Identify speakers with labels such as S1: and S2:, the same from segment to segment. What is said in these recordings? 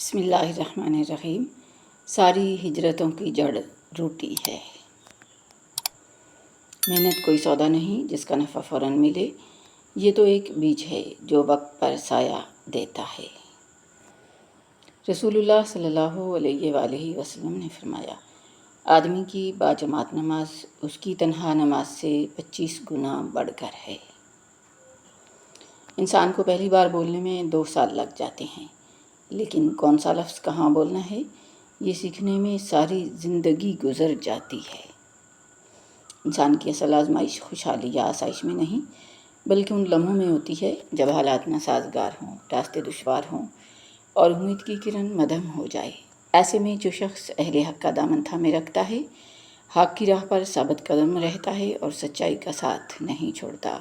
S1: بسم اللہ الرحمن الرحیم۔ ساری ہجرتوں کی جڑ روٹی ہے۔ محنت کوئی سودا نہیں جس کا نفع فوراً ملے، یہ تو ایک بیج ہے جو وقت پر سایہ دیتا ہے۔ رسول اللہ صلی اللہ علیہ وآلہ وسلم نے فرمایا، آدمی کی باجماعت نماز اس کی تنہا نماز سے 25 گنا بڑھ کر ہے۔ انسان کو پہلی بار بولنے میں 2 سال لگ جاتے ہیں، لیکن کون سا لفظ کہاں بولنا ہے یہ سیکھنے میں ساری زندگی گزر جاتی ہے۔ انسان کی اصل آزمائش خوشحالی یا آسائش میں نہیں بلکہ ان لمحوں میں ہوتی ہے جب حالات ناسازگار ہوں، راستے دشوار ہوں اور امید کی کرن مدھم ہو جائے۔ ایسے میں جو شخص اہل حق کا دامن تھامے رکھتا ہے، حق کی راہ پر ثابت قدم رہتا ہے اور سچائی کا ساتھ نہیں چھوڑتا،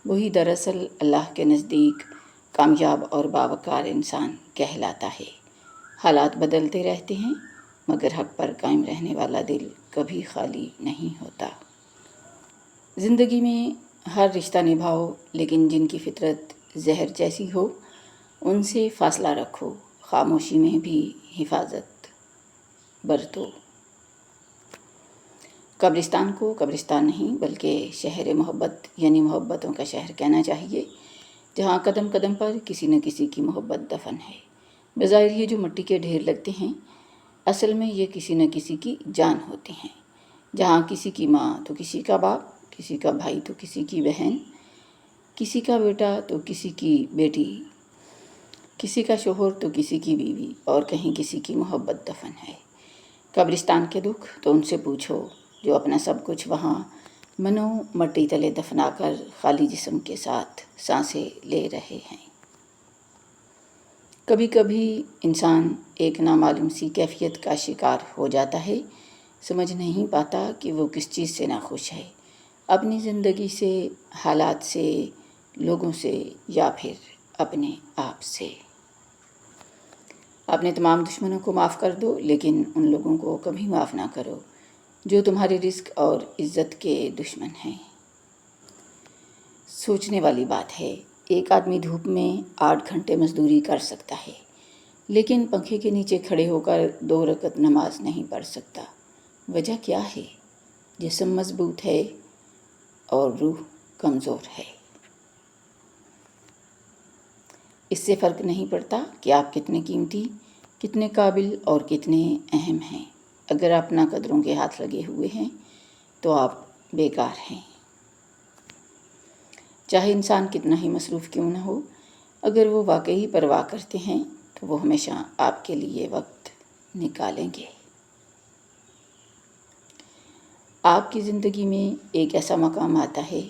S1: وہی دراصل اللہ کے نزدیک کامیاب اور باوقار انسان کہلاتا ہے۔ حالات بدلتے رہتے ہیں مگر حق پر قائم رہنے والا دل کبھی خالی نہیں ہوتا۔ زندگی میں ہر رشتہ نبھاؤ، لیکن جن کی فطرت زہر جیسی ہو ان سے فاصلہ رکھو، خاموشی میں بھی حفاظت برتو۔ قبرستان کو قبرستان نہیں بلکہ شہر محبت یعنی محبتوں کا شہر کہنا چاہیے، جہاں قدم قدم پر کسی نہ کسی کی محبت دفن ہے۔ بظاہر یہ جو مٹی کے ڈھیر لگتے ہیں، اصل میں یہ کسی نہ کسی کی جان ہوتی ہیں، جہاں کسی کی ماں تو کسی کا باپ، کسی کا بھائی تو کسی کی بہن، کسی کا بیٹا تو کسی کی بیٹی، کسی کا شوہر تو کسی کی بیوی اور کہیں کسی کی محبت دفن ہے۔ قبرستان کے دکھ تو ان سے پوچھو جو اپنا سب کچھ وہاں منو مٹی تلے دفنا کر خالی جسم کے ساتھ سانسیں لے رہے ہیں۔ کبھی کبھی انسان ایک نامعلوم سی کیفیت کا شکار ہو جاتا ہے، سمجھ نہیں پاتا کہ وہ کس چیز سے ناخوش ہے، اپنی زندگی سے، حالات سے، لوگوں سے یا پھر اپنے آپ سے۔ اپنے تمام دشمنوں کو معاف کر دو، لیکن ان لوگوں کو کبھی معاف نہ کرو جو تمہارے رزق اور عزت کے دشمن ہیں۔ سوچنے والی بات ہے، ایک آدمی دھوپ میں 8 گھنٹے مزدوری کر سکتا ہے، لیکن پنکھے کے نیچے کھڑے ہو کر 2 رکعت نماز نہیں پڑھ سکتا۔ وجہ کیا ہے؟ جسم مضبوط ہے اور روح کمزور ہے۔ اس سے فرق نہیں پڑتا کہ آپ کتنے قیمتی، کتنے قابل اور کتنے اہم ہیں۔ اگر آپ ناقدروں کے ہاتھ لگے ہوئے ہیں تو آپ بیکار ہیں۔ چاہے انسان کتنا ہی مصروف کیوں نہ ہو، اگر وہ واقعی پرواہ کرتے ہیں تو وہ ہمیشہ آپ کے لیے وقت نکالیں گے۔ آپ کی زندگی میں ایک ایسا مقام آتا ہے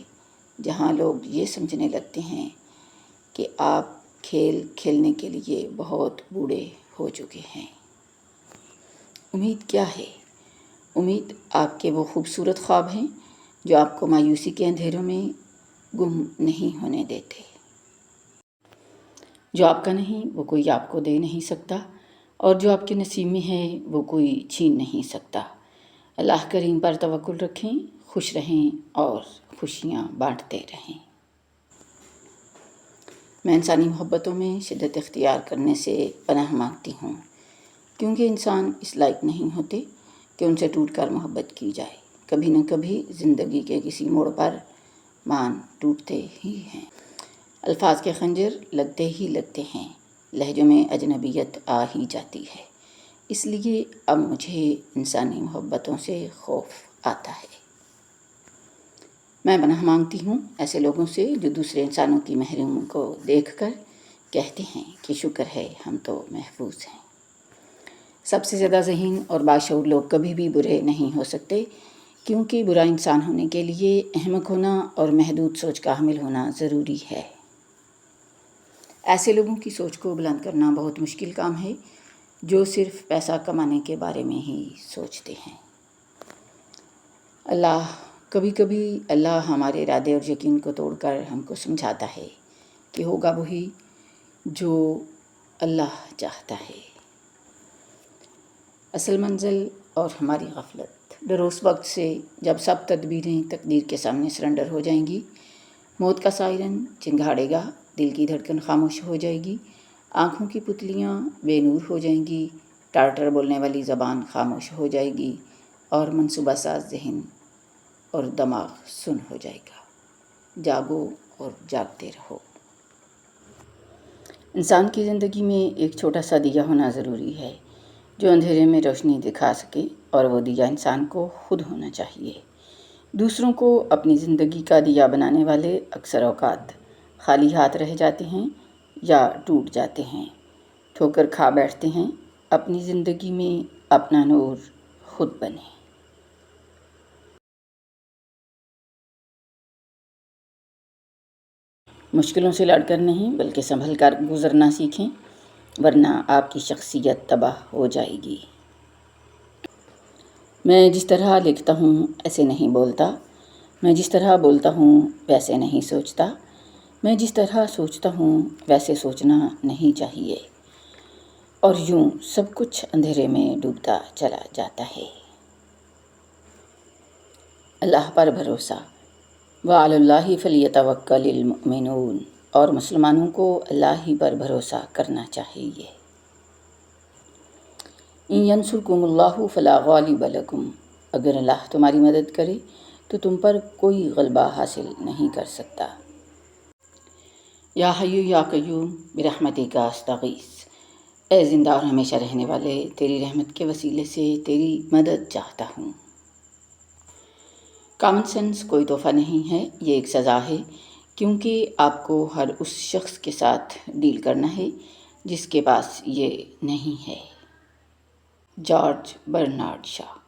S1: جہاں لوگ یہ سمجھنے لگتے ہیں کہ آپ کھیل کھیلنے کے لیے بہت بوڑھے ہو چکے ہیں۔ امید کیا ہے؟ امید آپ کے وہ خوبصورت خواب ہیں جو آپ کو مایوسی کے اندھیروں میں گم نہیں ہونے دیتے۔ جو آپ کا نہیں وہ کوئی آپ کو دے نہیں سکتا، اور جو آپ کے نصیب میں ہے وہ کوئی چھین نہیں سکتا۔ اللہ کریم پر توکل رکھیں، خوش رہیں اور خوشیاں بانٹتے رہیں۔ میں انسانی محبتوں میں شدت اختیار کرنے سے پناہ مانگتی ہوں، کیونکہ انسان اس لائق نہیں ہوتے کہ ان سے ٹوٹ کر محبت کی جائے۔ کبھی نہ کبھی زندگی کے کسی موڑ پر مان ٹوٹتے ہی ہیں، الفاظ کے خنجر لگتے ہی لگتے ہیں، لہجوں میں اجنبیت آ ہی جاتی ہے۔ اس لیے اب مجھے انسانی محبتوں سے خوف آتا ہے۔ میں پناہ مانگتی ہوں ایسے لوگوں سے جو دوسرے انسانوں کی محرومی کو دیکھ کر کہتے ہیں کہ شکر ہے ہم تو محفوظ ہیں۔ سب سے زیادہ ذہین اور باشعور لوگ کبھی بھی برے نہیں ہو سکتے، کیونکہ برا انسان ہونے کے لیے احمق ہونا اور محدود سوچ کا حامل ہونا ضروری ہے۔ ایسے لوگوں کی سوچ کو بلند کرنا بہت مشکل کام ہے جو صرف پیسہ کمانے کے بارے میں ہی سوچتے ہیں۔ کبھی کبھی اللہ ہمارے ارادے اور یقین کو توڑ کر ہم کو سمجھاتا ہے کہ ہوگا وہی جو اللہ چاہتا ہے۔ اصل منزل اور ہماری غفلت۔ ڈر اس وقت سے جب سب تدبیریں تقدیر کے سامنے سرنڈر ہو جائیں گی، موت کا سائرن چنگھاڑے گا، دل کی دھڑکن خاموش ہو جائے گی آنکھوں کی پتلیاں بے نور ہو جائیں گی، ٹارٹر بولنے والی زبان خاموش ہو جائے گی، اور منصوبہ ساز ذہن اور دماغ سن ہو جائے گا۔ جاگو اور جاگتے رہو۔ انسان کی زندگی میں ایک چھوٹا سا دیا ہونا ضروری ہے جو اندھیرے میں روشنی دکھا سکے، اور وہ دیا انسان کو خود ہونا چاہیے۔ دوسروں کو اپنی زندگی کا دیا بنانے والے اکثر اوقات خالی ہاتھ رہ جاتے ہیں یا ٹوٹ جاتے ہیں، ٹھوکر کھا بیٹھتے ہیں۔ اپنی زندگی میں اپنا نور خود بنیں۔ مشکلوں سے لڑ کر نہیں بلکہ سنبھل کر گزرنا سیکھیں، ورنہ آپ کی شخصیت تباہ ہو جائے گی۔ میں جس طرح لکھتا ہوں ایسے نہیں بولتا، میں جس طرح بولتا ہوں ویسے نہیں سوچتا، میں جس طرح سوچتا ہوں ویسے سوچنا نہیں چاہیے، اور یوں سب کچھ اندھیرے میں ڈوبتا چلا جاتا ہے۔ اللہ پر بھروسہ۔ وَعَلَى اللَّهِ فَلْيَتَوَكَّلِ الْمُؤْمِنُونَ، اور مسلمانوں کو اللہ ہی پر بھروسہ کرنا چاہیے۔ إِن يَنْصُرْكُمُ اللَّهُ فَلَا غَالِبَ لَكُمْ، اگر اللہ تمہاری مدد کرے تو تم پر کوئی غلبہ حاصل نہیں کر سکتا۔ یا حی یا قیوم برحمتک استغیث، اے زندہ اور ہمیشہ رہنے والے، تیری رحمت کے وسیلے سے تیری مدد چاہتا ہوں۔ کامن سینس کوئی تحفہ نہیں ہے، یہ ایک سزا ہے، کیونکہ آپ کو ہر اس شخص کے ساتھ ڈیل کرنا ہے جس کے پاس یہ نہیں ہے۔ جارج برنارڈ شاہ۔